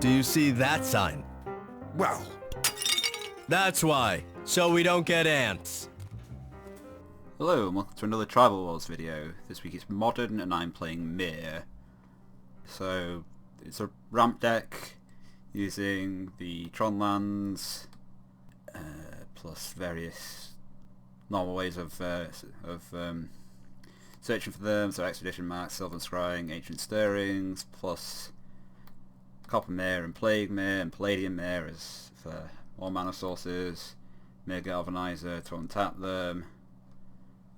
Do you see that sign? Well, That's why. So we don't get ants. Hello and welcome to another Tribal Wars video. This week it's Modern and I'm playing Mir. So it's a ramp deck using the Tron lands plus various normal ways of searching for them, so Expedition Marks, Sylvan Scrying, Ancient Stirrings, plus Copper Mir and Plague Mir and Palladium Mir as for more mana sources, Mir Galvanizer to untap them,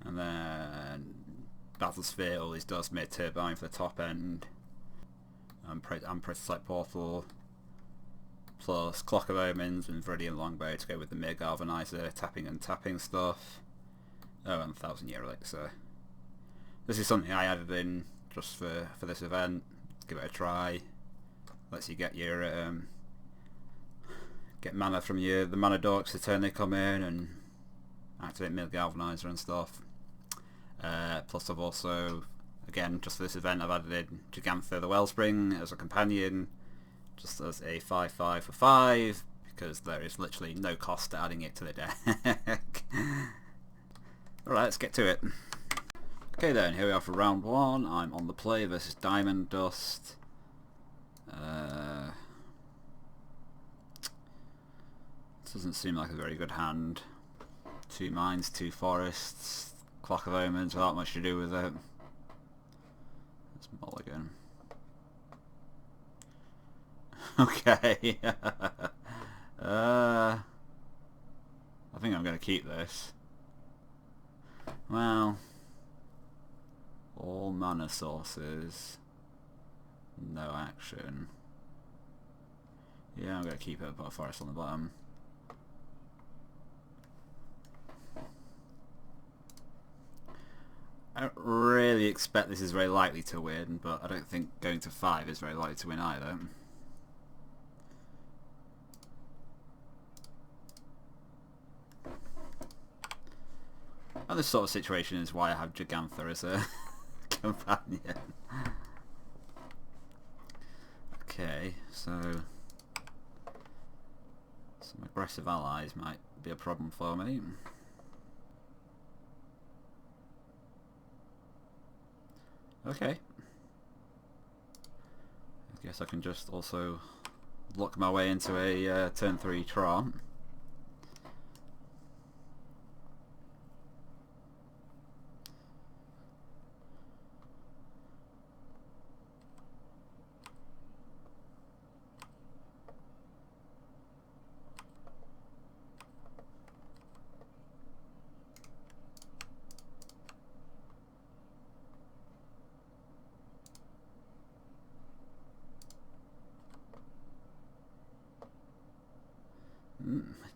and then Battlesphere, all these does Mir Turbine for the top end, and Prototype Portal, plus Clock of Omens and Viridian Longbow to go with the Mir Galvanizer, tapping and tapping stuff. Oh, and 1000 Year Elixir. This is something I added in just for this event. Give it a try. Lets you get your get mana from the mana dorks the turn they come in and activate Mir Galvanizer and stuff. Plus I've also, again just for this event, I've added in Gigantha the Wellspring as a companion, just as a 5/5 for 5, because there is literally no cost to adding it to the deck. Alright, let's get to it. Okay then, here we are for round 1. I'm on the play versus Diamond Dust. Doesn't seem like a very good hand. 2 mines, 2 forests, Clock of Omens without much to do with it. It's mulligan. Okay. I think I'm going to keep this. Well, all mana sources, no action. Yeah, I'm going to keep it and put a forest on the bottom. I don't really expect this is very likely to win, but I don't think going to 5 is very likely to win either. And this sort of situation is why I have Gigantha as a companion. Okay, so some aggressive allies might be a problem for me. Okay. I guess I can just also lock my way into a turn 3 Tron.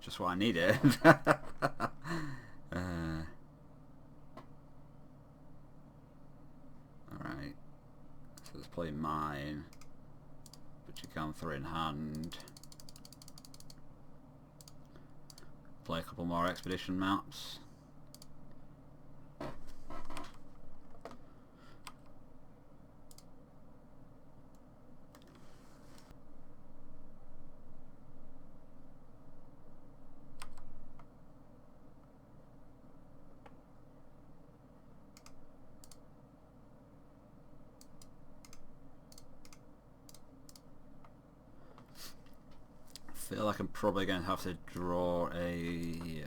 Just what I needed. Alright, so let's play mine, but you can throw in hand. Play a couple more expedition maps. I feel like I'm probably going to have to draw a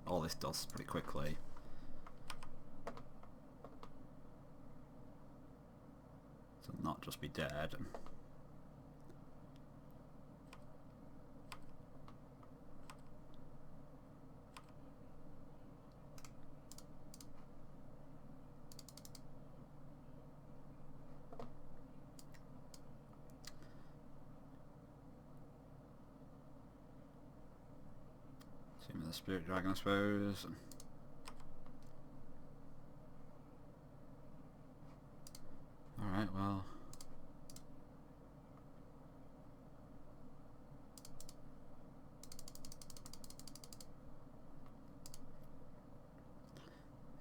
all this dust pretty quickly. So not just be dead. Same with the Spirit Dragon, I suppose. Alright, well.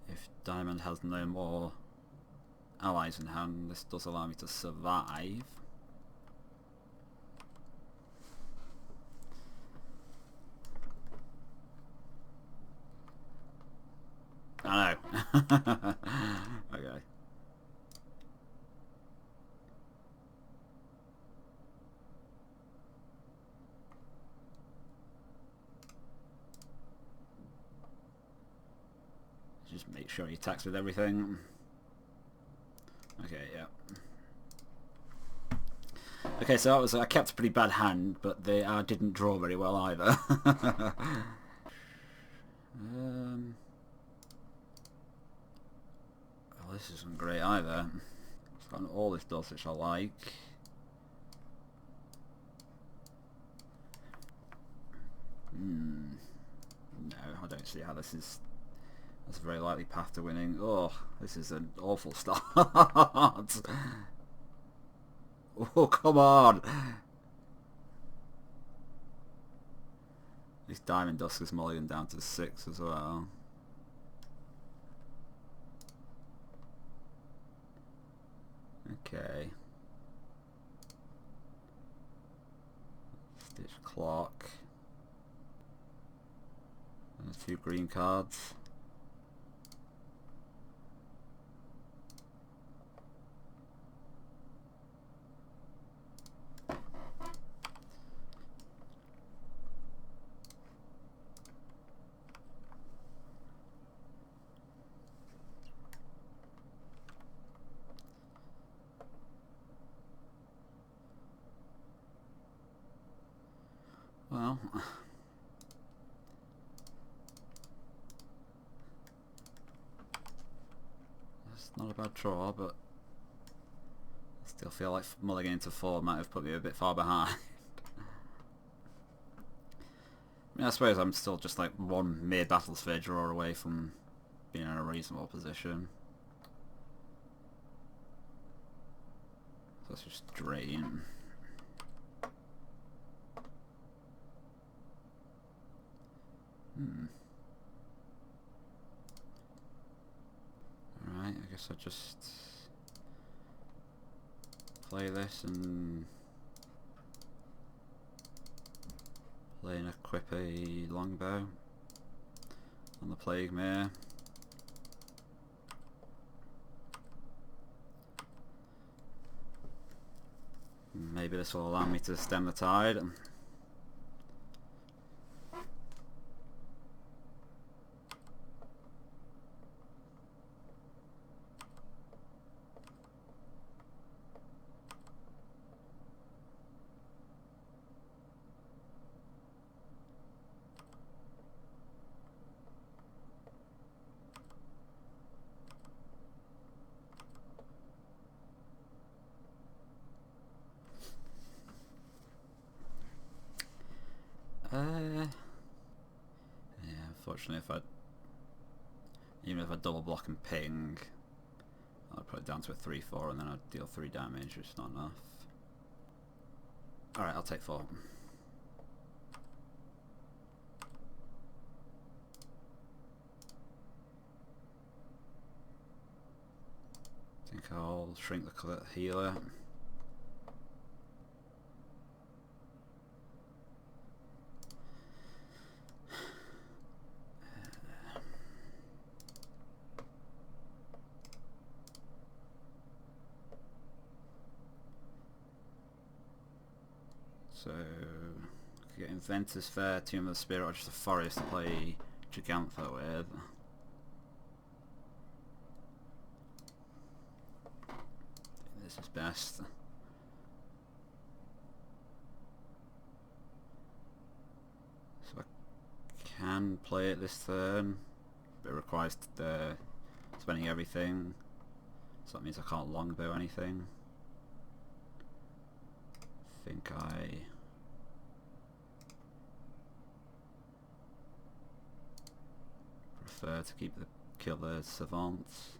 If Diamond has no more allies in hand, this does allow me to survive. Okay. Just make sure you attacks with everything. Okay, yeah. Okay, so that was, I kept a pretty bad hand, but they didn't draw very well either. Well, this isn't great either. It's got all this does which I like. No, I don't see how this is. That's a very likely path to winning. Oh, this is an awful start. Oh, come on! This Diamond Dusk is mulligan down to 6 as well. Okay. Stitch Clock. There's 2 green cards. Well, that's not a bad draw, but I still feel like mulligan into 4 might have put me a bit far behind. I mean, I suppose I'm still just like 1 mere Battlesphere draw away from being in a reasonable position. So let's just drain. Alright, I guess I'll just play this and play and equip a longbow on the Plague Mare. Maybe this will allow me to stem the tide. Yeah, unfortunately even if I double block and ping, I'll put it down to a 3-4 and then I'd deal 3 damage, which is not enough. Alright, I'll take 4. I think I'll shrink the healer. So, get Inventor's Fair, Tomb of the Spirit, or just a forest to play Gigantha with. I think this is best. So I can play it this turn, but it requires spending everything, so that means I can't longbow anything. I think I prefer to kill the savants.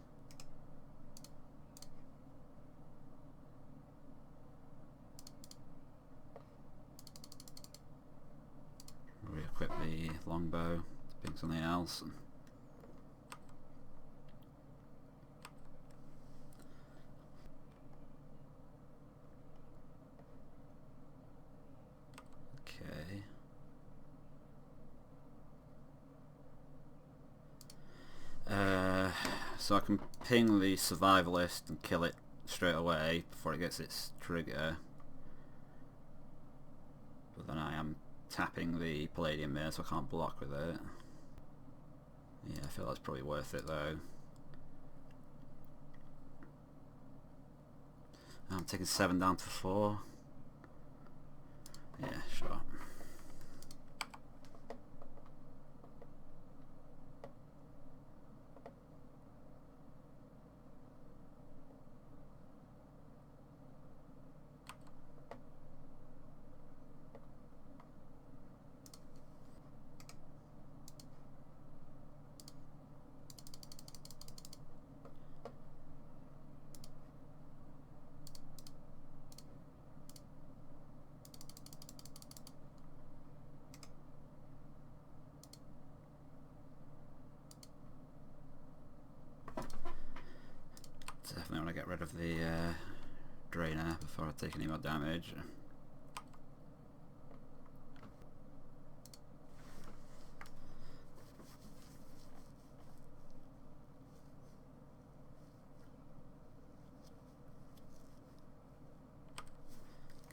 Re-equip the longbow to ping something else. Okay. So I can ping the survivalist and kill it straight away before it gets its trigger. But then I am tapping the Palladium Mirror, so I can't block with it. Yeah, I feel that's probably worth it though. I'm taking 7 down to 4. Yeah, sure. Definitely want to get rid of the drainer before I take any more damage.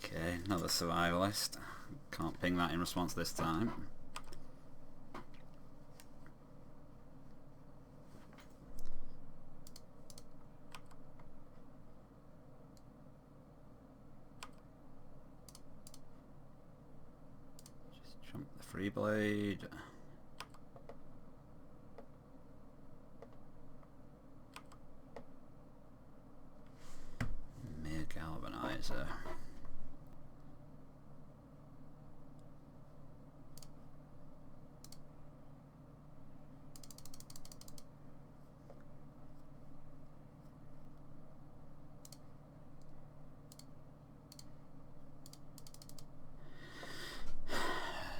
Okay, another survivalist. Can't ping that in response this time. The free blade. Mere galvanizer.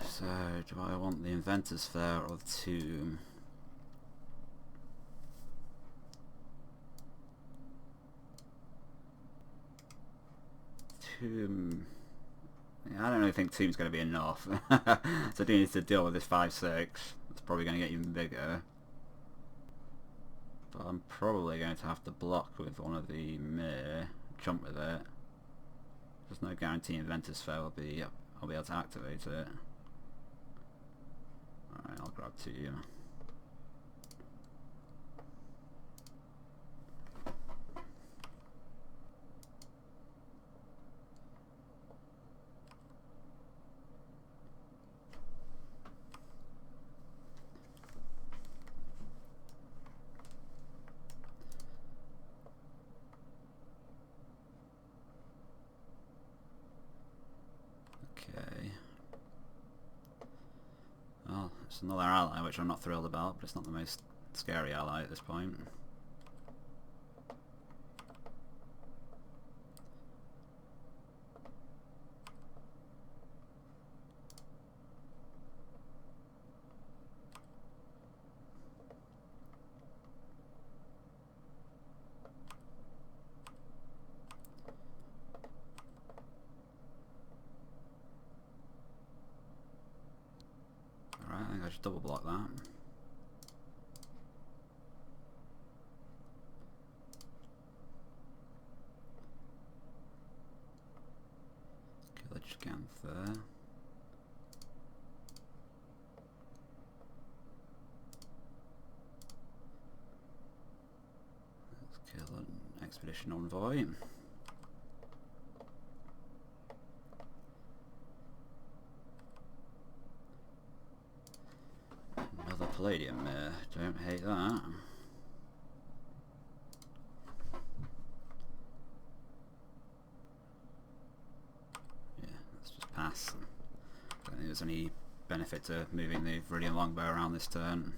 So, do I want the Inventor's Fair or the Tomb? Tomb... Yeah, I don't really think Tomb's going to be enough. So I do need to deal with this 5-6. It's probably going to get even bigger. But I'm probably going to have to block with one of the Mir, jump with it. There's no guarantee Inventor's Fair I'll be able to activate it. Alright, I'll grab 2. Okay. Well, it's another ally which I'm not thrilled about, but it's not the most scary ally at this point. Alright, I think I should double block that. Kill a Giganther. Let's kill an Expedition Envoy. Another Palladium Mirror, don't hate that. Yeah, let's just pass. I don't think there's any benefit to moving the Viridian Longbow around this turn.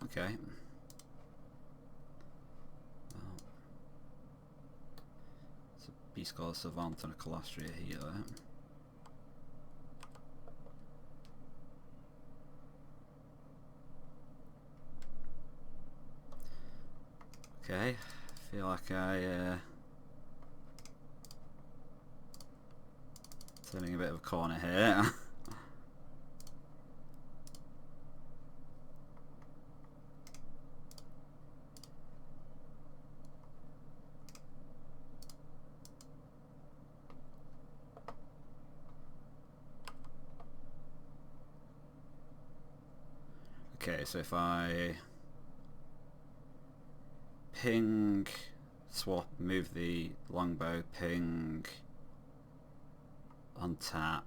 Okay. Well, it's a Beast Scholar Savant and a Colostria Healer. Okay, feel like turning a bit of a corner here. Okay, so if I ping, swap, move the longbow, ping, untap,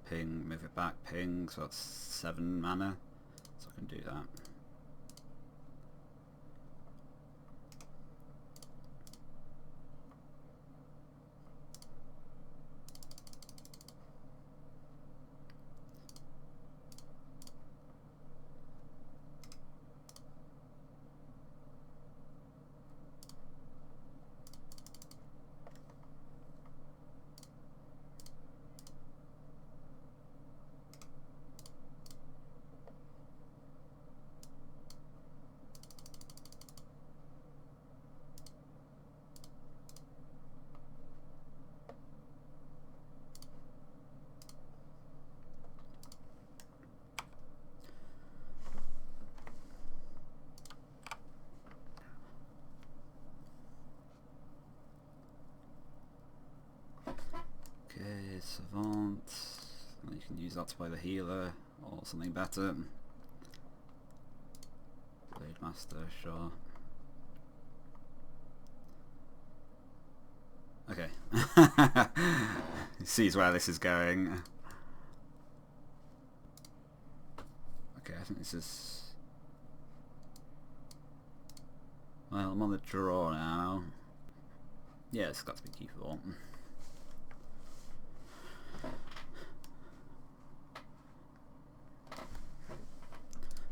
ping, move it back, ping, so that's 7 mana, so I can do that. Okay, Savant, and you can use that to play the healer or something better. Blade Master, sure. Okay. He sees where this is going. Okay, I think this is... Well, I'm on the draw now. Yeah, it's got to be Q4.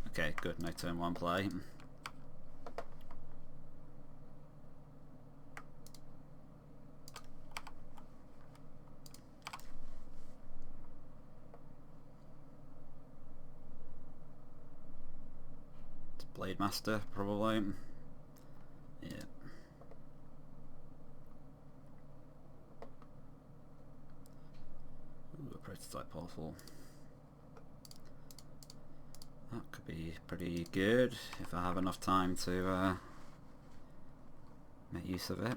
Okay, good, no turn 1 play. It's Blade Master, probably. Yeah. Ooh, a prototype portal. That could be pretty good if I have enough time to make use of it.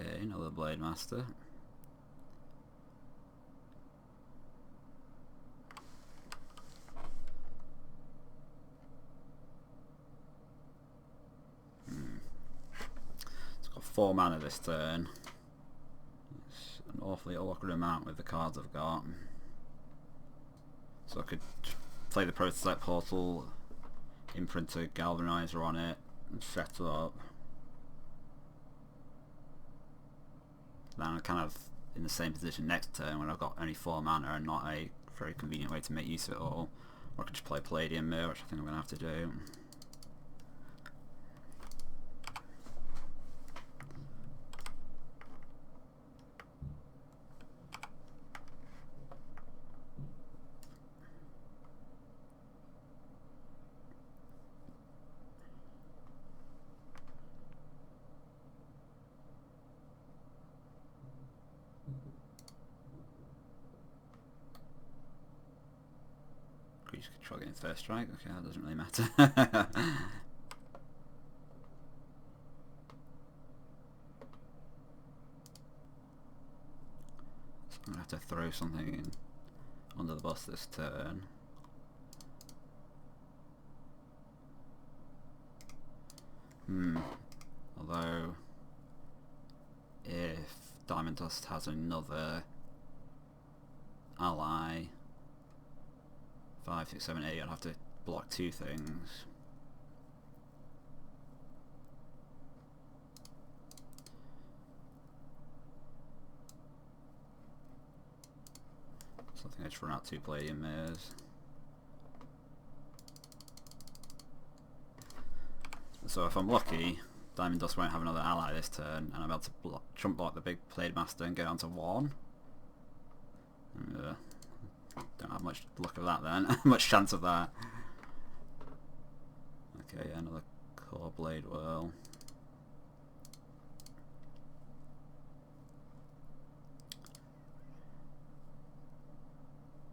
Okay, another Blade Master. It's got 4 mana this turn. It's an awfully awkward amount with the cards I've got. So I could play the prototype portal, imprint a galvanizer on it, and set it up. Then I'm kind of in the same position next turn when I've got only 4 mana and not a very convenient way to make use of it all. Or I could just play Palladium Mirror, which I think I'm going to have to do. Cruise control getting first strike, okay, that doesn't really matter. So I'm going to have to throw something in under the bus this turn. Although, if Diamond Dust has another ally, 5, 6, 7, 8, I'd have to block 2 things. So I think I just run out 2 Palladium Mirrors. So if I'm lucky, Diamond Dust won't have another ally this turn, and I'm able to trump block the big Blade Master and go down to 1. Don't have much luck of that then. Much chance of that. Okay, yeah, another Core Blade Whirl.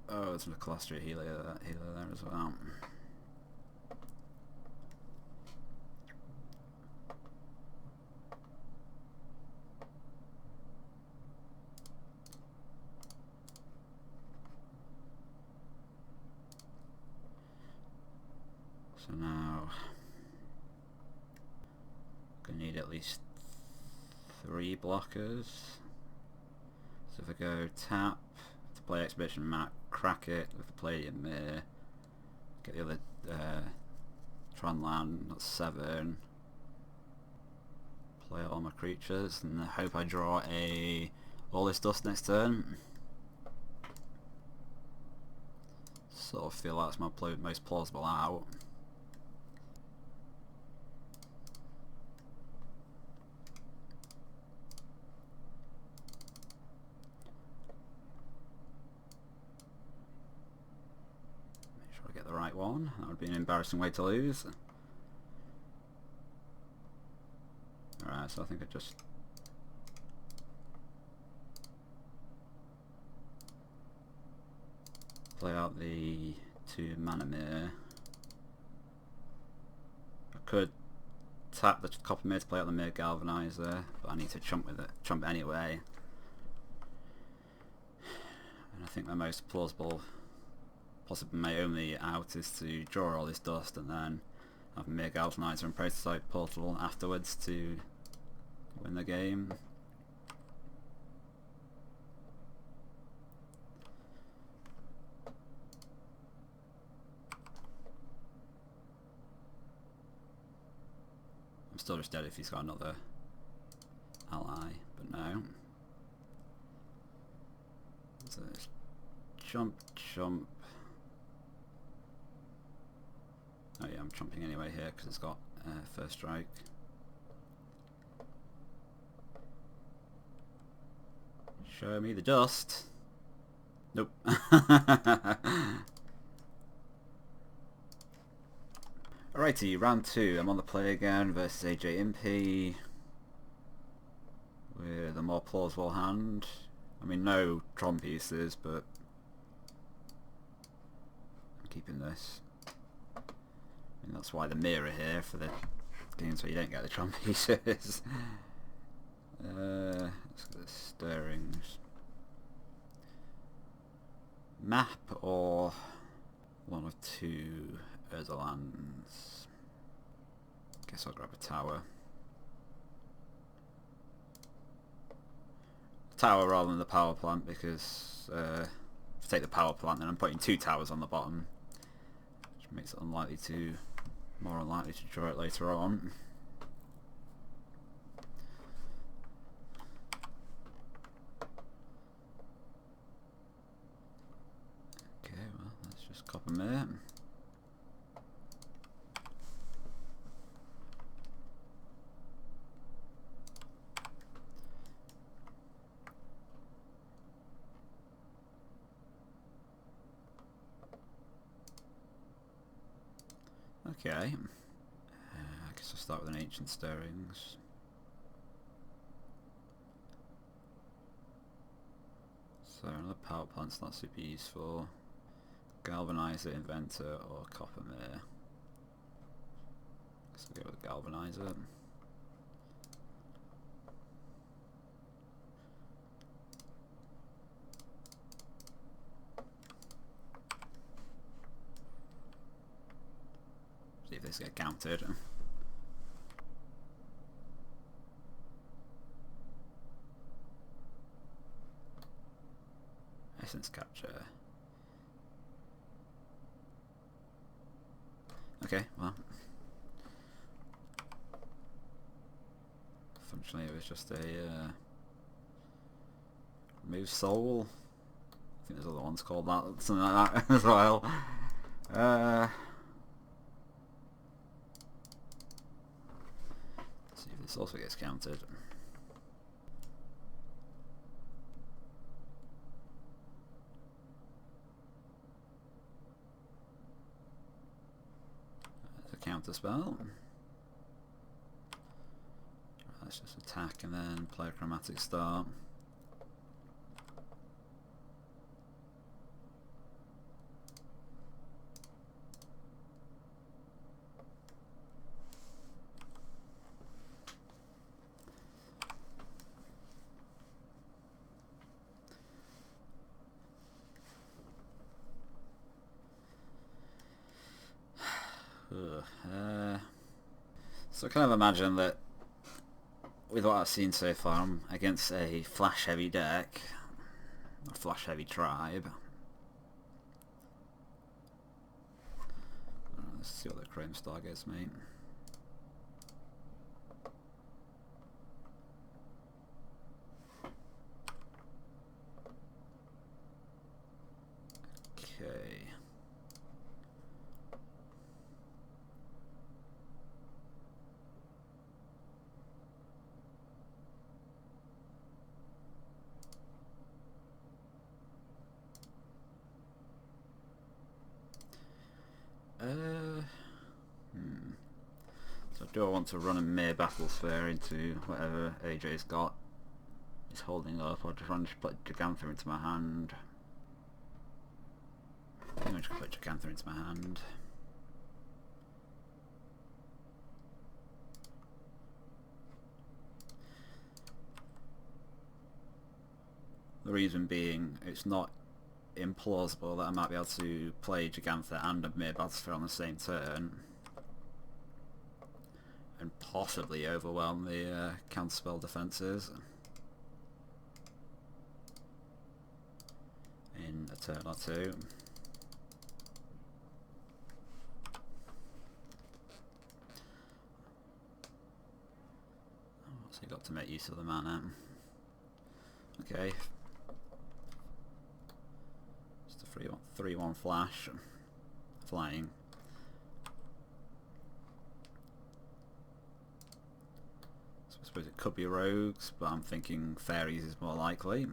Oh, there's a Colostria healer there as well. So now gonna need at least 3 blockers. So if I go tap to play Expedition Mac, crack it with the Palladium Mirror, get the other Tron land, that's 7. Play all my creatures and I hope I draw a All This Dust next turn. Sort of feel that's my most plausible out. Make sure I get the right one. That would be an embarrassing way to lose. Alright, so I think I just play out the 2 mana mirror. I could tap the copper mirror to play out the mirror galvanizer, but I need to chump with it, chump anyway. And I think the most plausible, possibly my only out, is to draw all this dust and then have a mirror galvanizer and prototype portal afterwards to win the game. I'm still just dead if he's got another ally, but no. So it's jump, jump. Oh yeah, I'm jumping anyway here because it's got first strike. Show me the dust. Nope. Alrighty, round 2. I'm on the play again versus AJ Impey with a more plausible hand. I mean, no Tron pieces, but I'm keeping this. I mean, that's why the mirror here for the games where you don't get the Tron pieces. Let's get the stirrings. Map or one of 2 Urzalands. Guess I'll grab a tower. Tower rather than the power plant because if I take the power plant then I'm putting 2 towers on the bottom, which makes it more unlikely to draw it later on. Copper mirror. Okay. I guess I'll start with an Ancient Stirrings. So another power plant's not super useful. Galvanizer, Inventor, or Copper Mirror. Guess we'll go with Galvanizer. See if this gets counted. Essence Capture. Okay, well, functionally it was just a remove soul. I think there's other ones called that, something like that as well. See if this also gets counted. Counter spell. Let's just attack and then play a Chromatic Start. Ugh. So I kind of imagine that with what I've seen so far, I'm against a flash heavy deck, a flash heavy tribe. Let's see what the Chrome Star gives me. Okay. So do I want to run a mere Battlesphere into whatever AJ's got? He's holding up, or just run to put Gigantha into my hand. I think I'm just going to put Gigantha into my hand. The reason being, it's not implausible that I might be able to play Gigantha and a mere Battlesphere on the same turn and possibly overwhelm the counterspell defences in a turn or two. So you got to make use of the mana. Okay. Just a 3-1 flash. Flying. So I suppose it could be rogues, but I'm thinking fairies is more likely.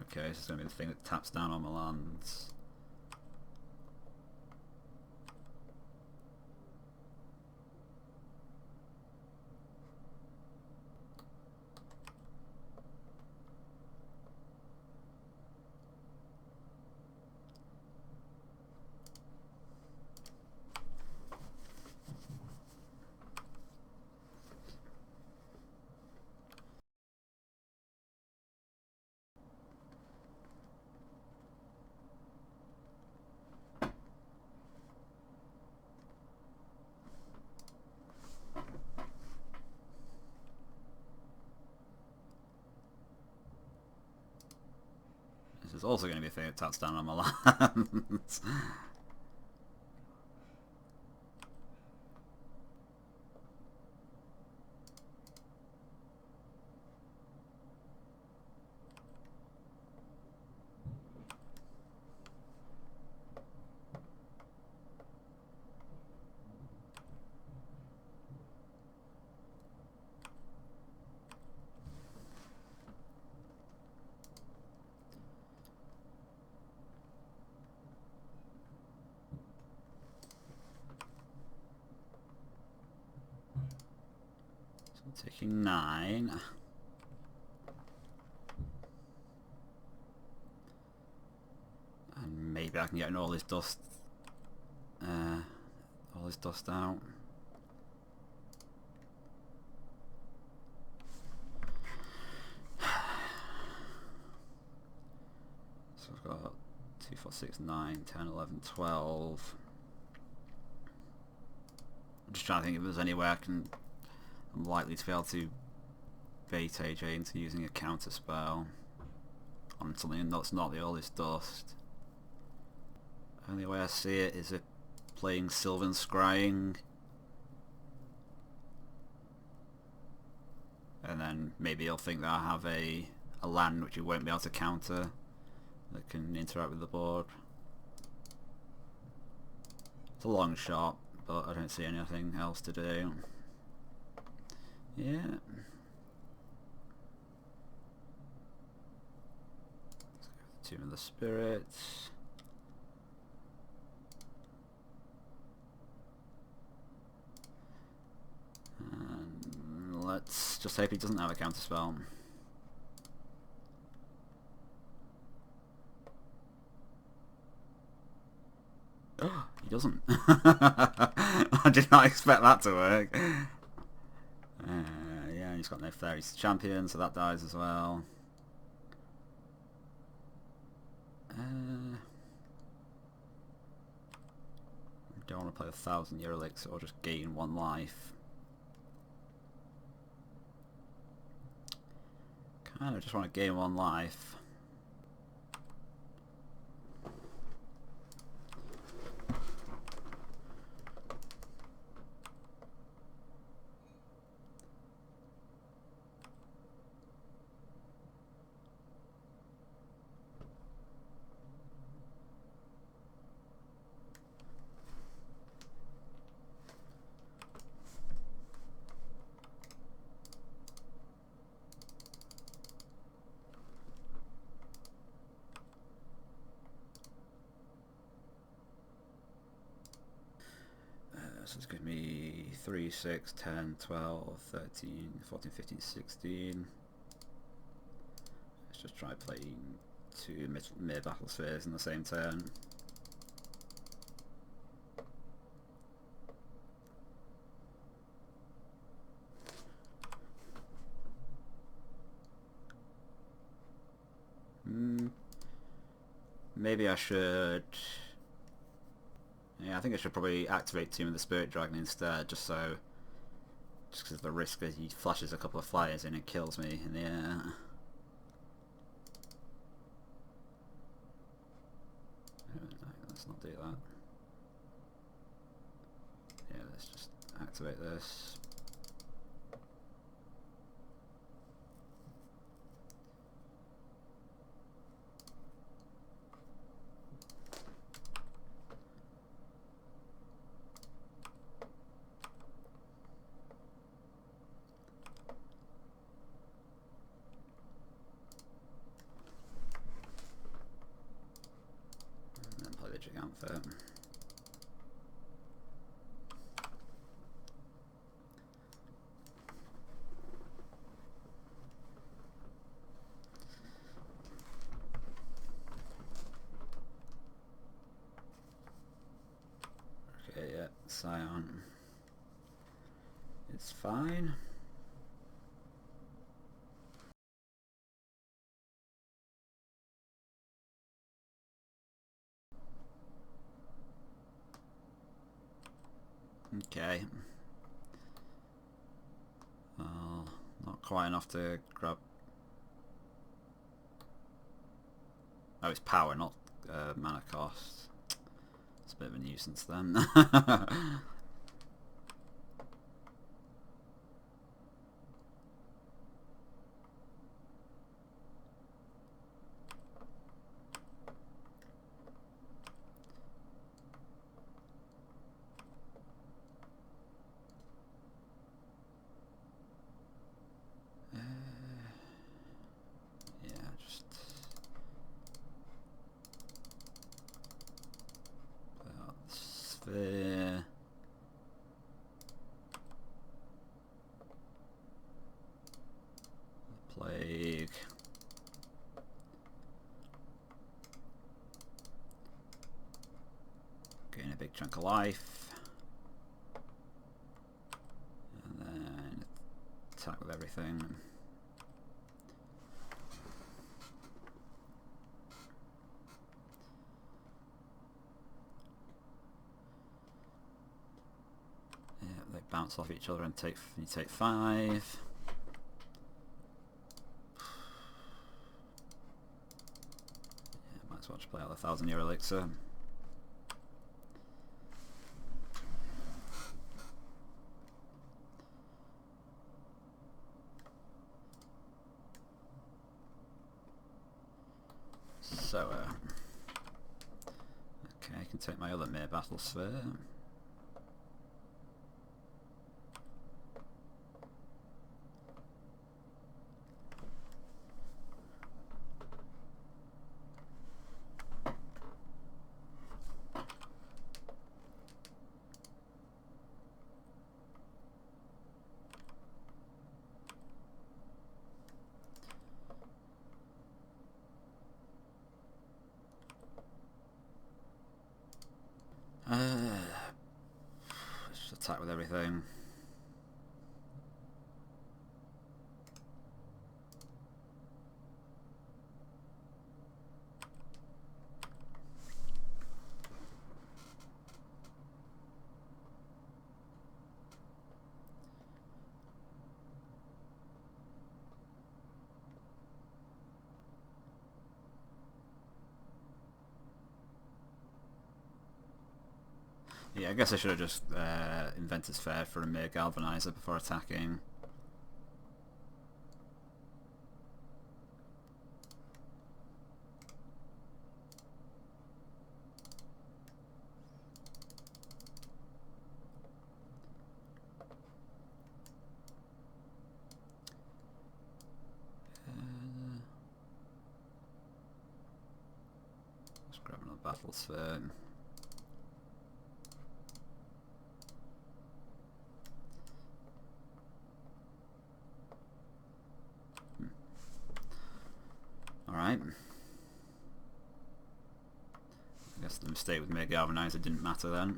Okay, this is going to be the thing that taps down on my lands. This is also going to be a thing that taps down on my lands. Taking 9. And maybe I can get all this dust out. So I've got 2, 4, 6, 9, 10, 11, 12. I'm just trying to think if there's any way I'm likely to be able to bait AJ into using a counter spell on something that's not the oldest dust. Only way I see it is playing Sylvan Scrying, and then maybe he'll think that I have a land which he won't be able to counter that can interact with the board. It's a long shot, but I don't see anything else to do. Yeah. Let's go with the Tomb of the Spirits. And let's just hope he doesn't have a counterspell. Oh, he doesn't. I did not expect that to work. Yeah, he's got no fairies champion, so that dies as well. Do I want to play a 1,000-year elixir or just gain 1 life? Kind of just want to gain 1 life. So it's going to be 3, 6, 10, 12, 13, 14, 15, 16. Let's just try playing 2 mid battle spheres in the same turn. Maybe I should... Yeah, I think I should probably activate Tomb of the Spirit Dragon instead, just because of the risk that he flashes a couple of flyers in and kills me in the air. Let's not do that. Yeah, let's just activate this. Gigantha. Okay, yeah, Scion. It's fine. Okay. Well, not quite enough to grab... Oh, it's power, not mana cost. It's a bit of a nuisance then. Sphere. Plague. Gain a big chunk of life. And then attack with everything. They bounce off each other and you take 5. Yeah, might as well just play out the 1,000-year elixir. So, okay, I can take my other mere battle sphere. Let's just attack with everything. Yeah, I guess I should have just invented Fair for a mere Galvanizer before attacking. Let's grab another Battle Sphere. Alright. I guess the mistake with Mere Galvanizer didn't matter then.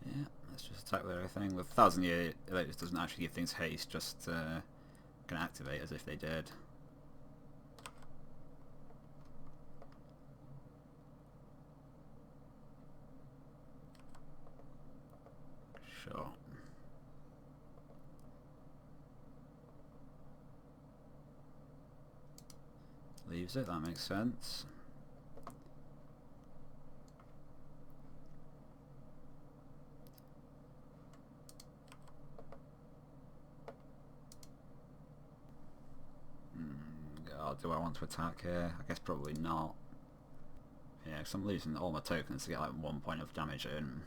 Yeah, let's just attack with everything. With 1000 Year, it just doesn't actually give things haste, just can activate as if they did. Sure. Leaves it, that makes sense. God, do I want to attack here? I guess probably not. Yeah, because I'm losing all my tokens to get like 1 point of damage in.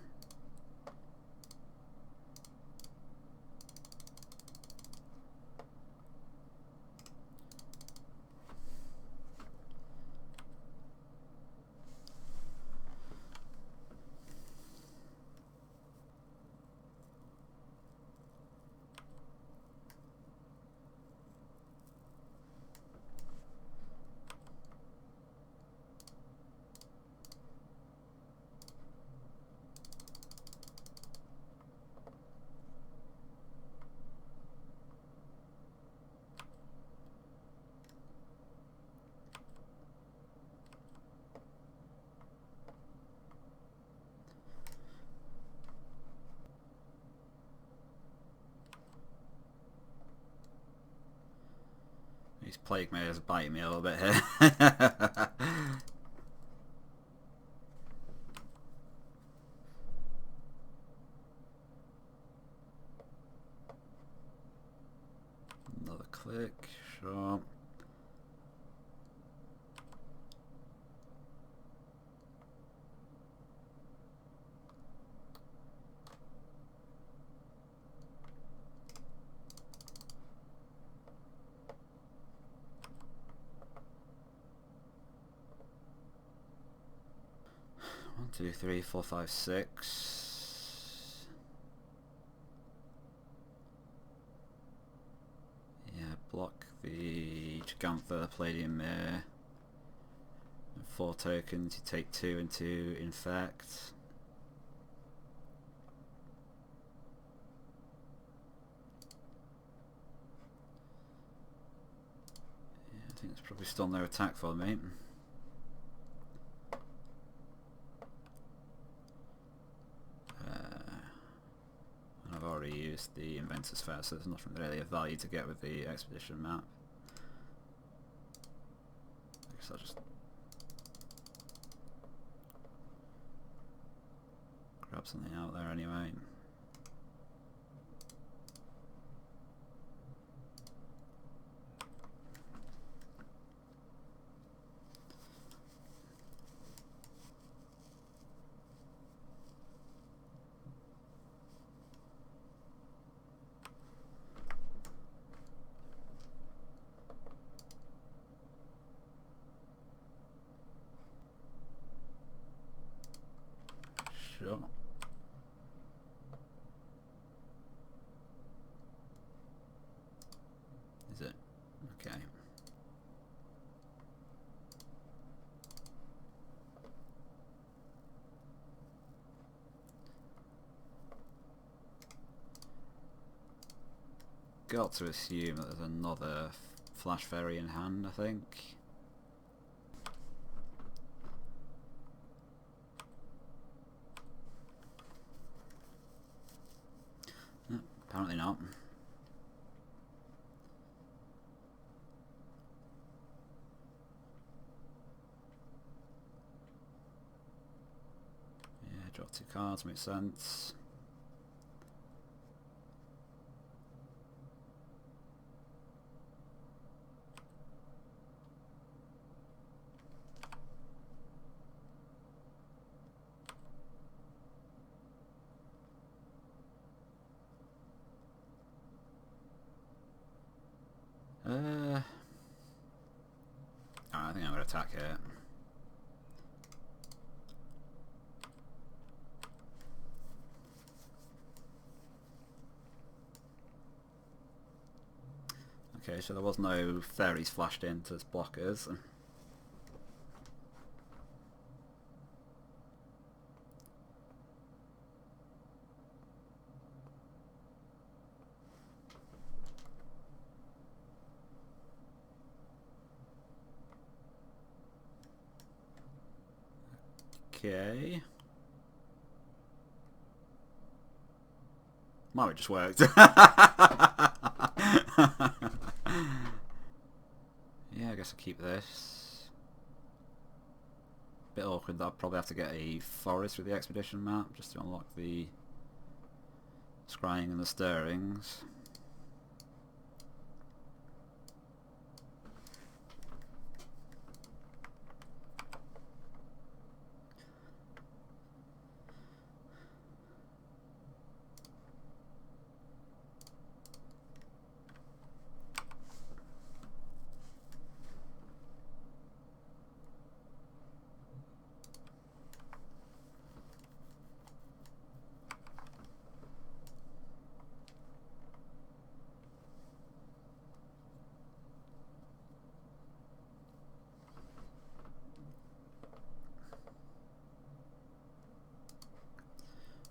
These Plague Mayors biting me a little bit here. Another click, sure. One, two, three, four, five, six. Yeah, block the Gigantha, Palladium Mare. 4 tokens, you take 2 into Infect. Yeah, I think it's probably still no attack for me. And I've already used the Inventor's Fair, so there's nothing really of value to get with the Expedition map. I guess I'll just grab something out there anyway. Sure. Is it? Okay. Got to assume that there's another Flash Fairy in hand, I think. Apparently not. Yeah, draw 2 cards, makes sense. I think I'm going to attack it. Okay, so there was no fairies flashed into its blockers. Okay. Might have just worked. Yeah, I guess I'll keep this. Bit awkward that I'll probably have to get a forest with the expedition map just to unlock the scrying and the stirrings.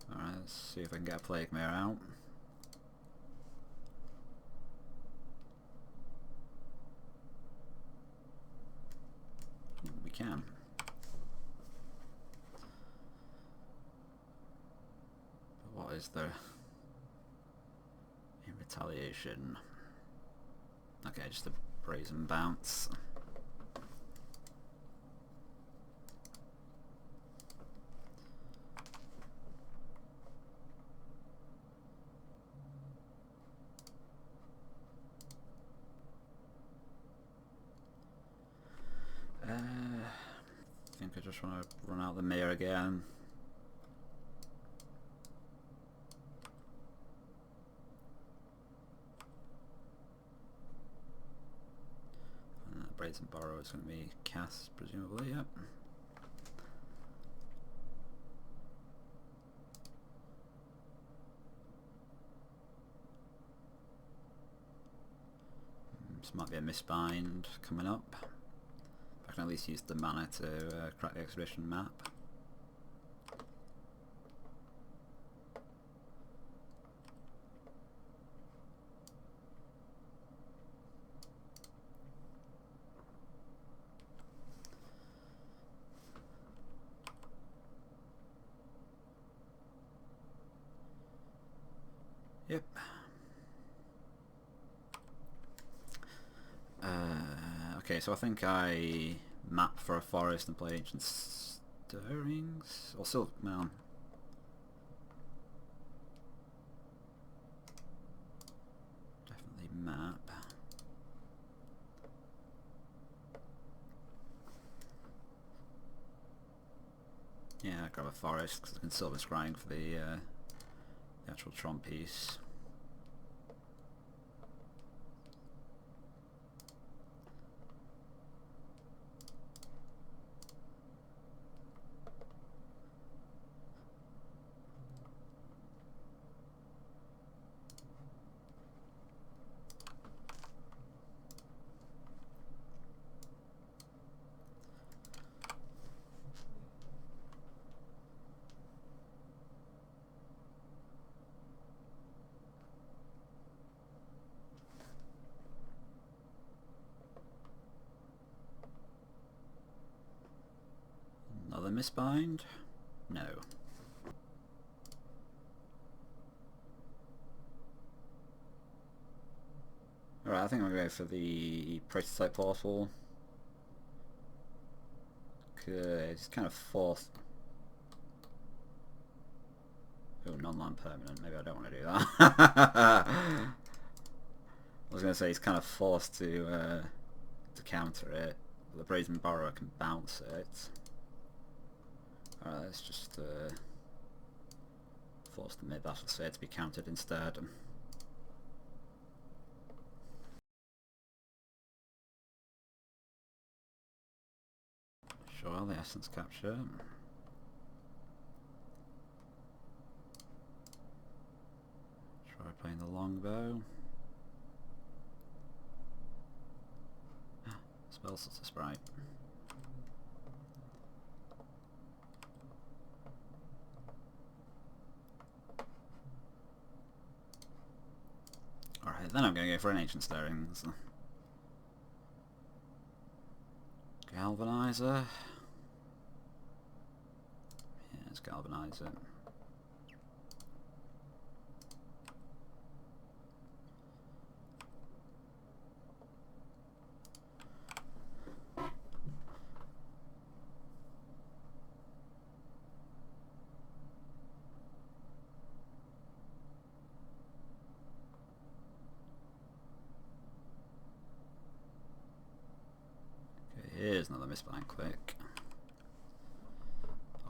Alright, let's see if I can get a Plague Mare out. We can. But what is there in retaliation? Okay, just a brazen bounce. I think I just want to run out the mirror again. And that Brazen Borrow is going to be cast, presumably, yep. This might be a misbind coming up. I can at least use the mana to crack the expedition map. Yep. Okay, so I think I map for a forest and play Ancient Stirrings, or Silk Mound. Definitely map. Yeah, grab a forest because I can silver scrying for the actual Tron piece. Another misbind? No. Alright, I think I'm going to go for the prototype portal. It's kind of forced. Oh, non-land permanent. Maybe I don't want to do that. I was going to say he's kind of forced to counter it, but the Brazen Borrower can bounce it. Alright, let's just force the mid-battle sphere to be countered instead. Sure, the essence capture. Try playing the longbow. Spell sorts of sprite. Alright, then I'm going to go for an Ancient Stirrings. Galvanizer. Yeah, let's galvanize it. Here's another misbind click.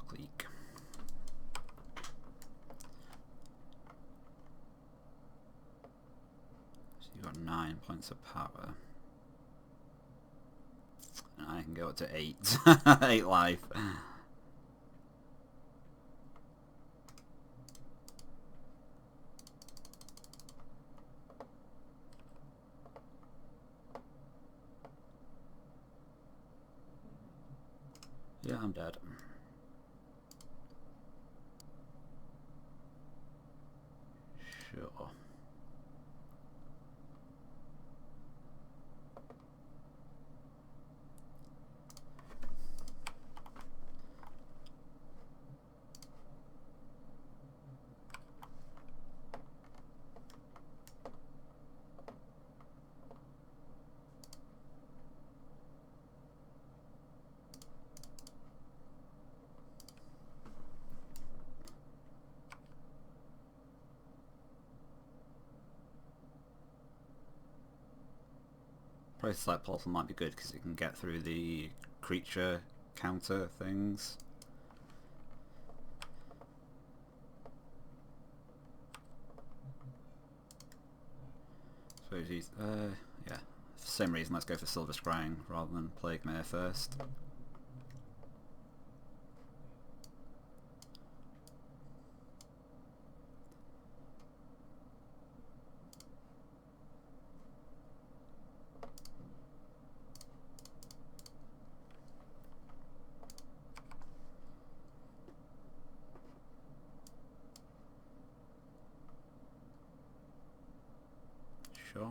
Click. So you've got 9 points of power. And I can go up to 8. 8 life. Yeah, I'm dead. Sure. Prototype portal might be good because it can get through the creature counter things. So he's yeah. For the same reason, let's go for Silver Scrying rather than Plague Mare first. Sure.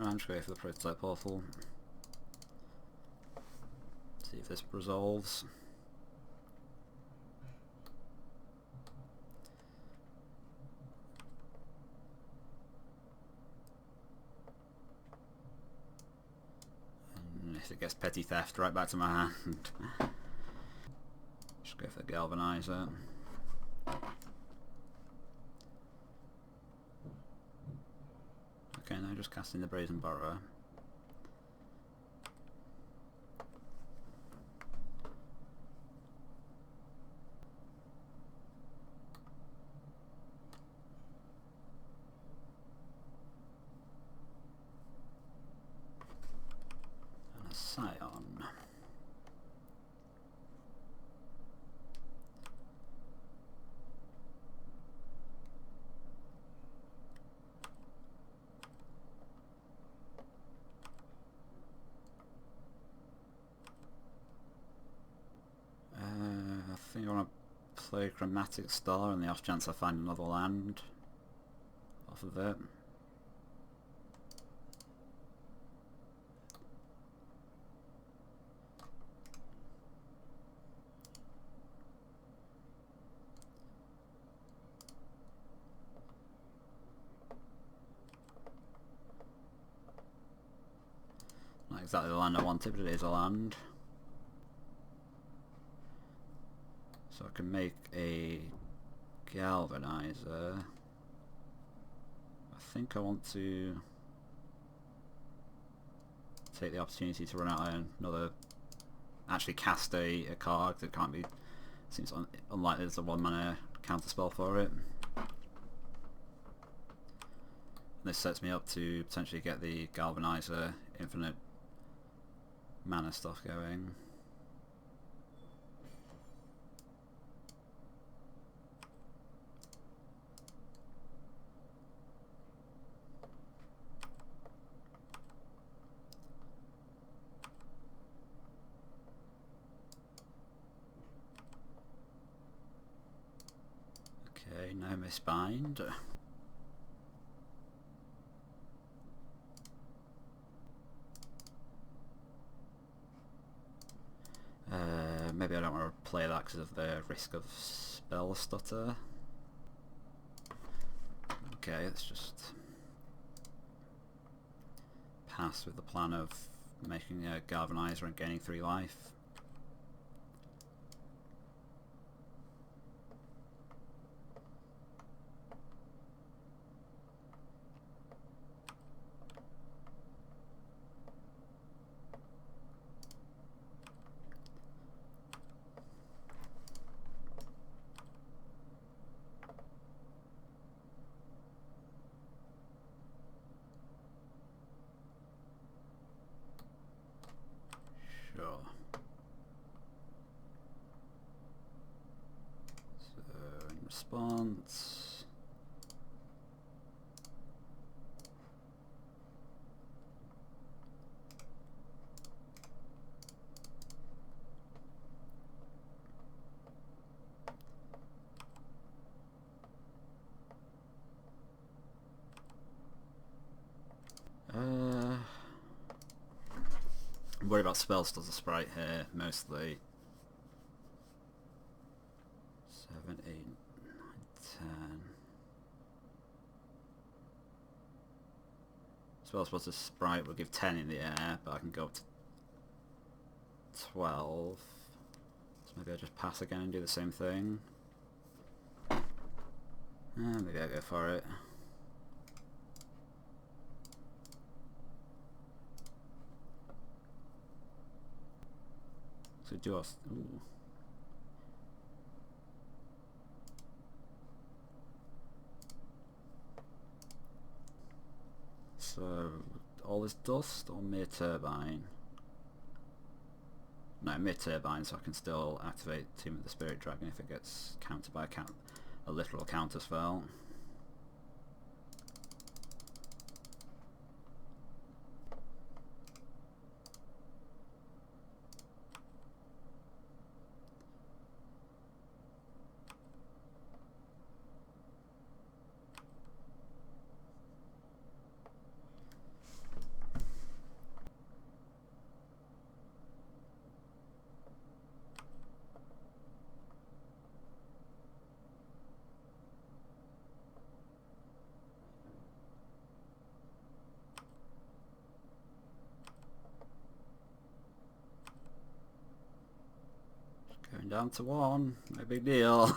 I'm just going for the prototype portal. See if this resolves. And if it gets petty theft, right back to my hand. Just go for the galvanizer. Okay, now just casting the Brazen Borrower. And a Scion. I think I want to play Chromatic Star on the off chance I find another land off of it. exactly the land I wanted, but it is a land. So I can make a galvanizer. I think I want to take the opportunity to run out another, actually cast a card, because it can't be, seems unlikely there's a 1 mana counter spell for it. This sets me up to potentially get the galvanizer infinite mana stuff going. Okay, no misbind. Maybe I don't want to play that because of the risk of spell stutter. Okay, let's just pass with the plan of making a galvanizer and gaining 3 life. Sure. So in response, I'm worried about spells does a sprite here mostly. 7, 8, 9, 10. Spell plus a sprite will give 10 in the air, but I can go up to 12. So maybe I just pass again and do the same thing. Maybe I go for it. So just, ooh. So all this dust or mere turbine? No, mere turbine, so I can still activate Tomb of the Spirit Dragon if it gets countered by a literal counter spell. Going down to 1, no big deal.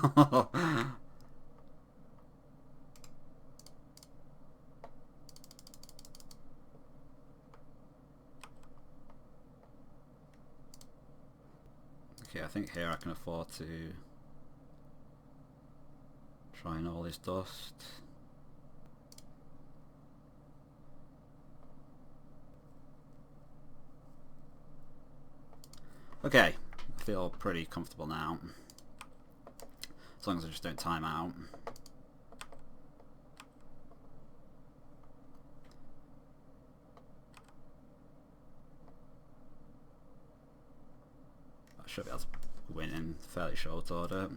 Okay, I think here I can afford to try and all this dust. Okay, I feel pretty comfortable now. As long as I just don't time out. I should be able to win in fairly short order.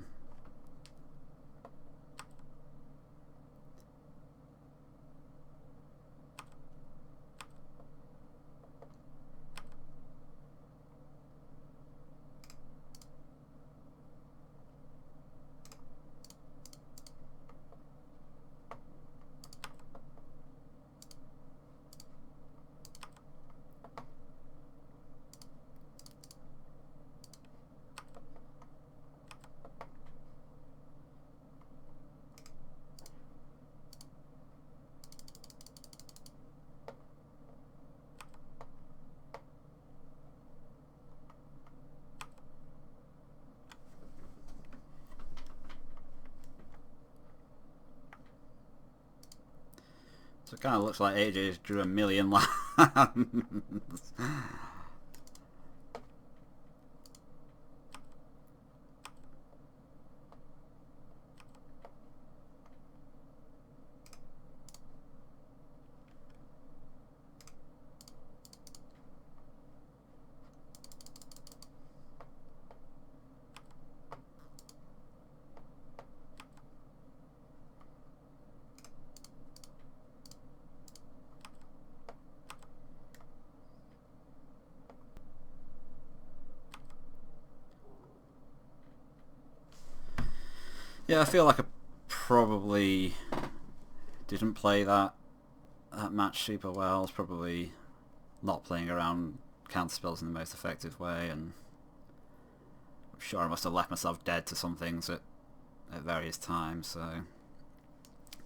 it kind of looks like AJ drew a million lands. Yeah, I feel like I probably didn't play that match super well. I was probably not playing around counter spells in the most effective way, and I'm sure I must have left myself dead to some things at various times, so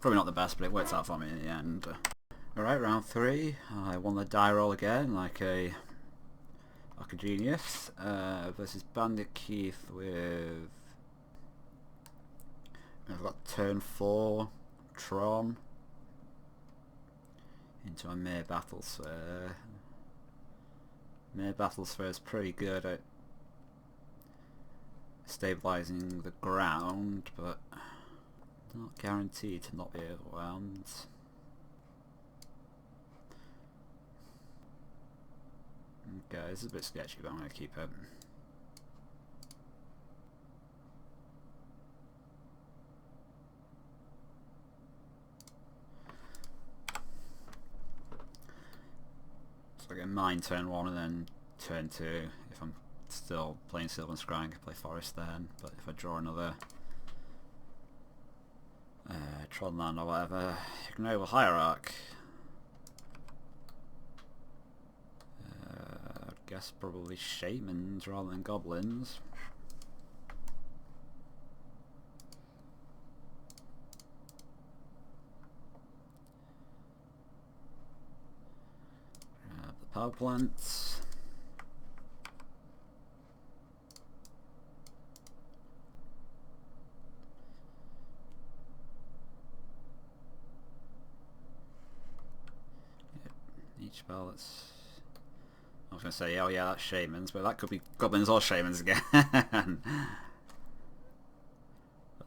probably not the best, but it worked out for me in the end. Alright, round 3. I won the die roll again, like a genius, versus Bandit Keith with... I've got turn 4, Tron, into a Mere Battlesphere. Mere Battlesphere is pretty good at stabilising the ground, but not guaranteed to not be overwhelmed. Okay, this is a bit sketchy, but I'm going to keep it. So I get mine turn 1 and then turn 2. If I'm still playing Silver and Scrying, I can play Forest then, but if I draw another Tron land or whatever, Ignoble Hierarch. I guess probably Shamans rather than Goblins. The power plants. Each spell that's... I was going to say, oh yeah, that's Shamans, but that could be Goblins or Shamans again. At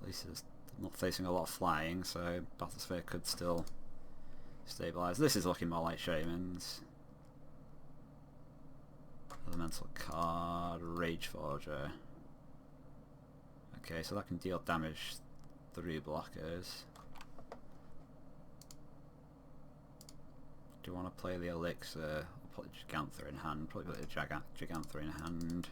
least it's not facing a lot of flying, so Battlesphere could still stabilise. This is looking more like Shamans. Elemental card, Rage Forger. Okay, so that can deal damage 3 blockers. Do you want to play the Elixir? I'll put the Gigantha in hand. Probably put the Gigantha in hand.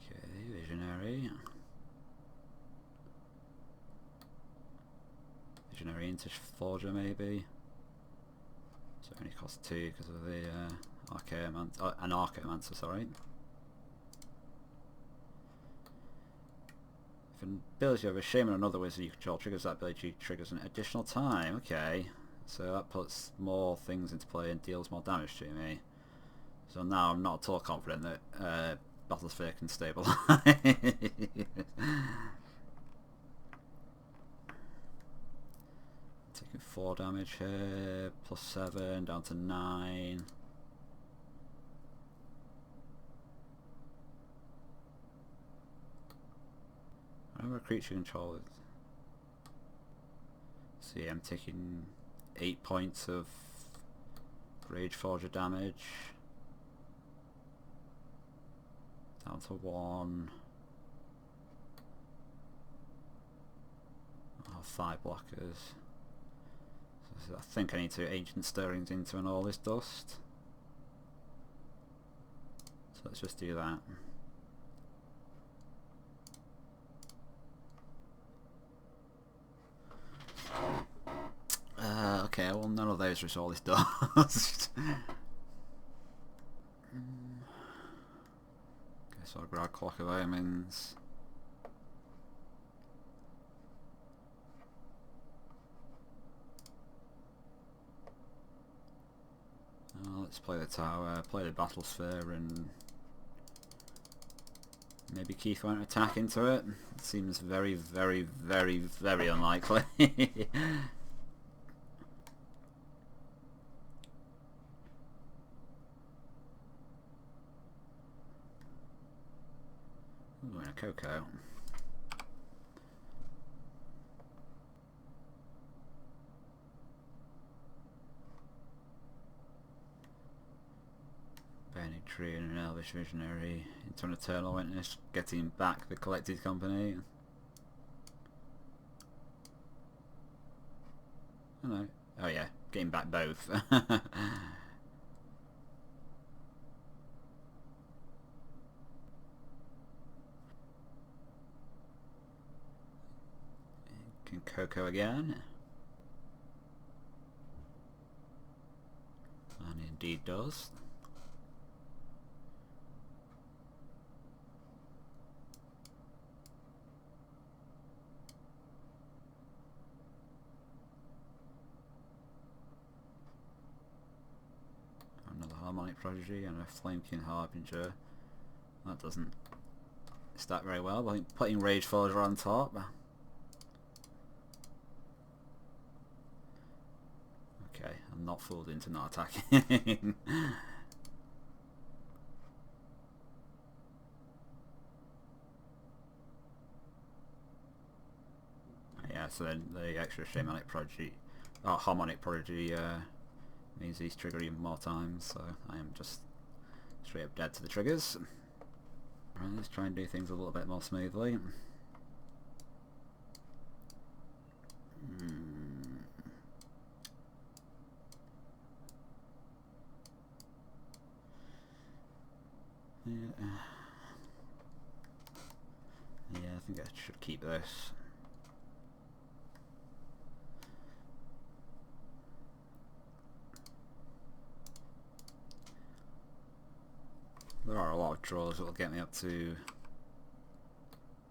Okay, Visionary. Visionary into Forger maybe. So it only costs 2 because of the Archaeomancer, sorry. If an ability of a Shaman or another wizard you control triggers, that ability triggers an additional time. Okay, so that puts more things into play and deals more damage to me. So now I'm not at all confident that Battlesphere can stabilise. Taking 4 damage here, plus 7, down to 9. Whatever a creature control is. See, I'm taking 8 points of Rage Forger damage. Down to 1. I'll have 5 blockers. So I think I need to Ancient Stirrings into an All This Dust. So let's just do that. Okay, well none of those are All This Dust. Guess I'll grab Clock of Omens. let's play the tower, play the battle sphere, and maybe Keith won't attack into it. It seems very, very, very, very unlikely. Ooh, and a Coco. Burning Tree and an Elvish Visionary into an Eternal Witness, getting back the Collected Company. Oh no. Oh yeah, getting back both. Can Coco again. And indeed does. Another Harmonic Prodigy and a Flamekin Harbinger. That doesn't stack very well, but I think putting Rage Forger on top. Okay, I'm not fooled into not attacking. Yeah, so then the extra Shamanic Prodigy, Harmonic Prodigy means he's triggering even more times, so I am just straight up dead to the triggers. Right, let's try and do things a little bit more smoothly. Yeah. Yeah, I think I should keep this. There are a lot of draws that will get me up to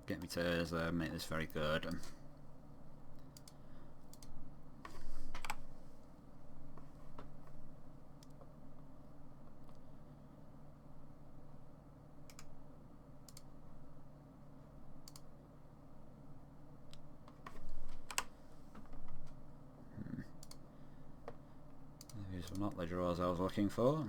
make this very good. These were not the draws I was looking for.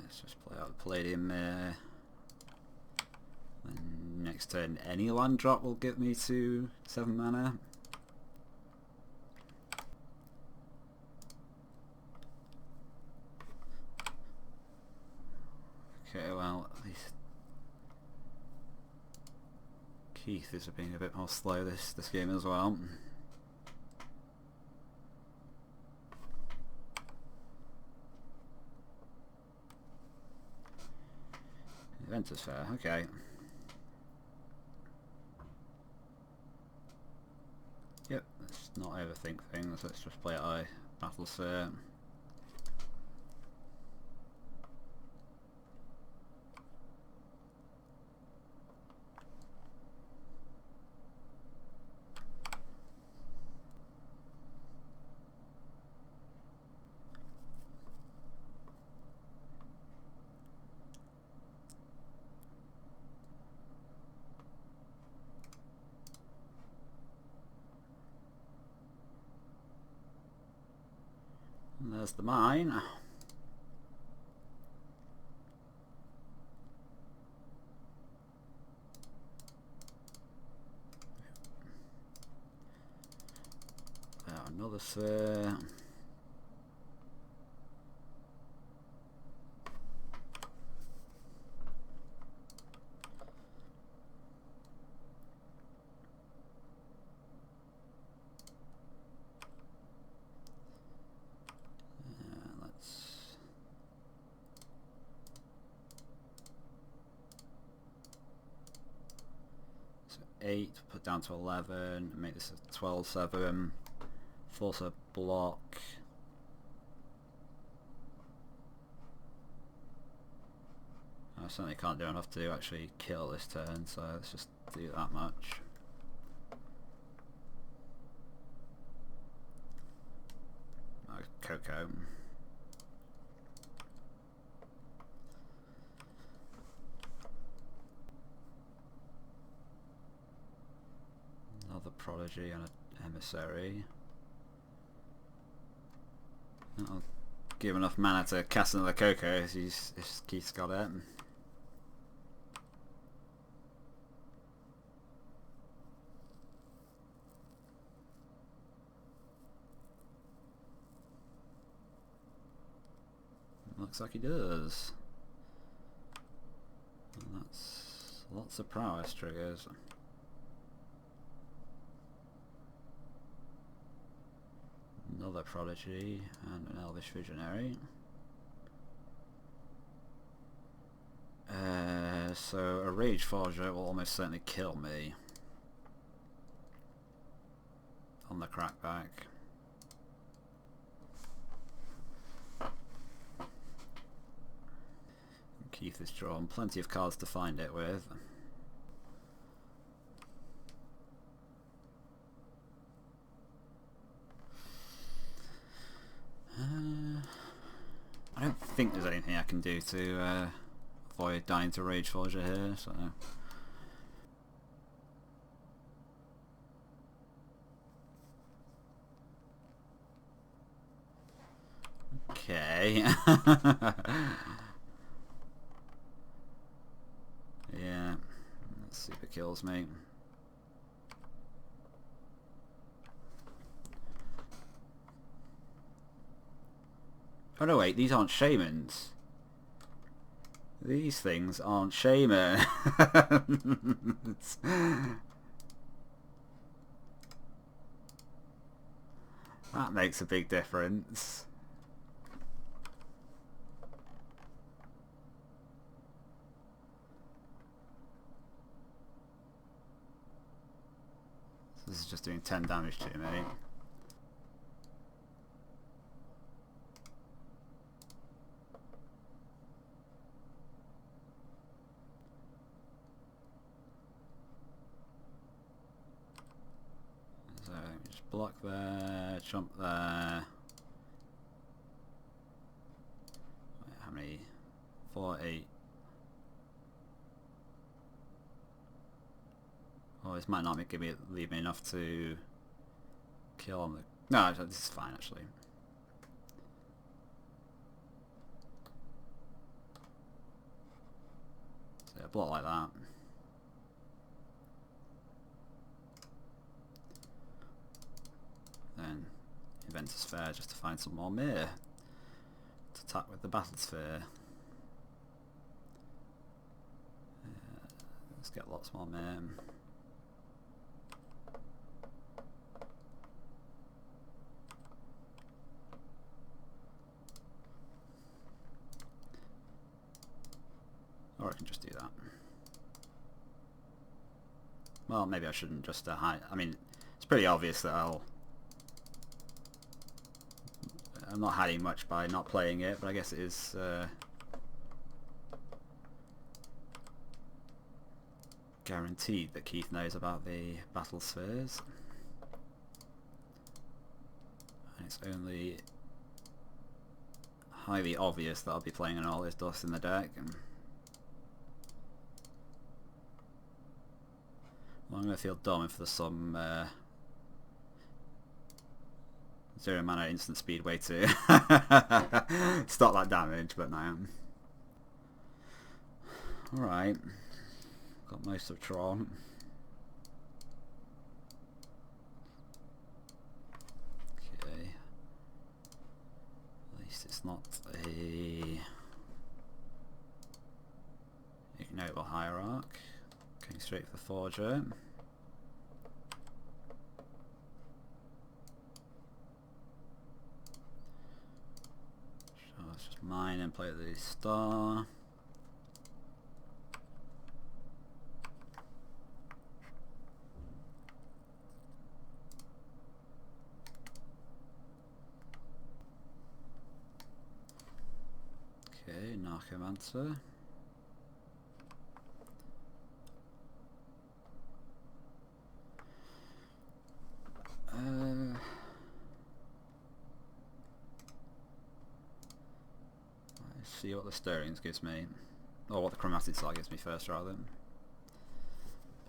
Let's just play out the Palladium there. Then next turn any land drop will get me to 7 mana. Okay, well, at least Keith is being a bit more slow this game as well. Event is fair, okay. Yep, let's not overthink things, let's just play it Battle Sphere. And there's the mine. Another sphere. 8, put down to 11, make this a 12-7, force a block. I certainly can't do enough to actually kill this turn, so let's just do that much. Coco. Another Prodigy and an Emissary. That'll give enough mana to cast another Coco if Keith's got it. Looks like he does. And that's lots of prowess triggers. Another Prodigy and an Elvish Visionary. So a Rage Forger will almost certainly kill me on the crackback. Keith has drawn plenty of cards to find it with. I don't think there's anything I can do to avoid dying to Rage Forger here, so... Okay. Yeah, that super kills me. Oh no, wait, these aren't shamans. These things aren't shamans. That makes a big difference. This is just doing 10 damage to me. So just block there, jump there. Wait, how many? 4, 8. Oh, this might not leave me enough to kill on the... No, this is fine actually. So a block like that. Then Inventor Sphere just to find some more Mir to attack with the Battle Sphere. Let's get lots more Mir. Or I can just do that. Well, maybe I shouldn't just hide. I mean, it's pretty obvious that I'm not hiding much by not playing it, but I guess it is guaranteed that Keith knows about the Battle Spheres. And it's only highly obvious that I'll be playing an all this dust in the deck. And well, I'm going to feel dumb if there's some 0 mana instant speed way to stop that damage, but no. Alright, got most of Tron. Okay, at least it's not a ignoble hierarch. Going straight for the Forger. So let's just mine and play the star. Anarchomancer. Let's see what the stirrings gives me. Or what the chromatic slot gives me first, rather.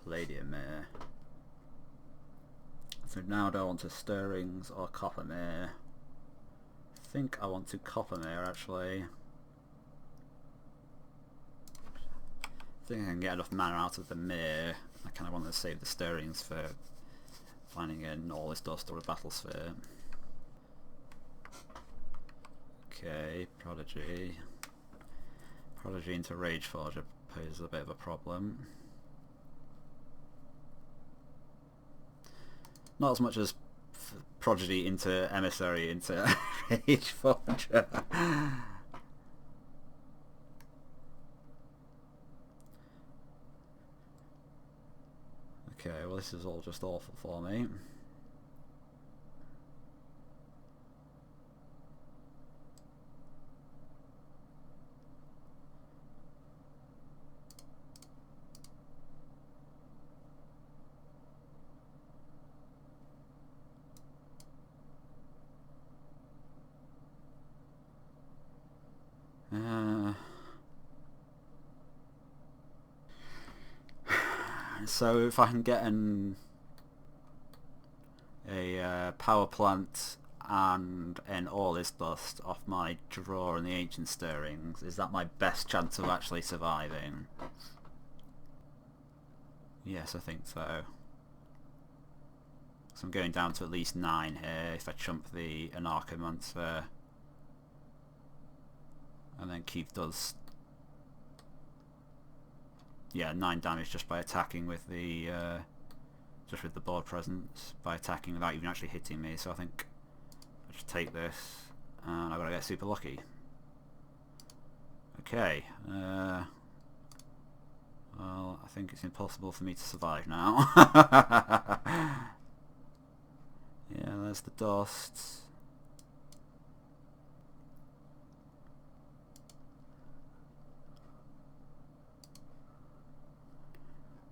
Palladium mare. So now do I want to stirrings or copper mare? I think I want to copper mare, actually. I think I can get enough mana out of the mare. I kind of want to save the stirrings for finding a Norlis Dust or a Battle Sphere. Okay, Prodigy. Prodigy into Rageforger poses a bit of a problem. Not as much as Prodigy into Emissary into Rageforger. Okay, well this is all just awful for me. So if I can get a power plant and an Orlis Dust off my draw in the Ancient Stirrings, is that my best chance of actually surviving? Yes, I think so. So I'm going down to at least 9 here if I chump the Anarchomancer. And then Keith does 9 damage just by attacking with the board presence, by attacking without even actually hitting me. So I think I just take this and I've got to get super lucky. Okay, well I think it's impossible for me to survive now. Yeah, there's the dust.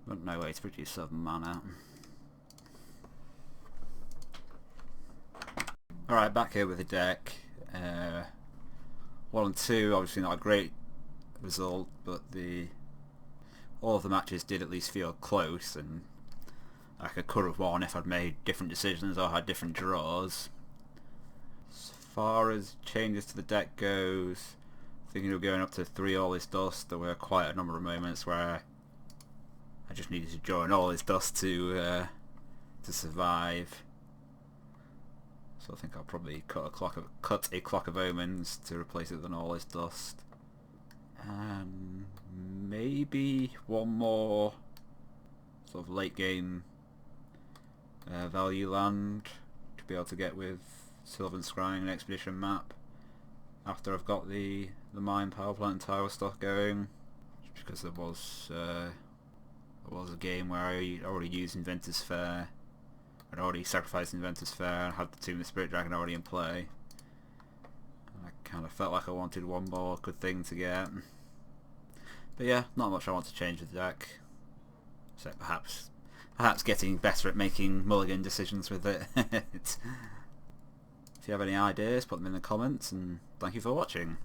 But no way to produce 7 mana. Alright, back here with the deck. 1 and 2, obviously not a great result, but all of the matches did at least feel close, and like I could have won if I'd made different decisions or had different draws. As far as changes to the deck goes, thinking of going up to 3 Orlis Dust, there were quite a number of moments where I just needed to draw an Orlis Dust to survive. So I think I'll probably cut a Clock of Omens to replace it with an Orlis Dust. And maybe one more sort of late game value land to be able to get with Sylvan Scrying and Expedition map after I've got the Mine, Power Plant and Tower stuff going. Just because there was a game where I already used Inventor's Fair. I'd already sacrificed Inventor's Fair and had the Tomb of the Spirit Dragon already in play. And I kind of felt like I wanted one more good thing to get. But yeah, not much I want to change with the deck. So perhaps getting better at making mulligan decisions with it. If you have any ideas, put them in the comments, and thank you for watching.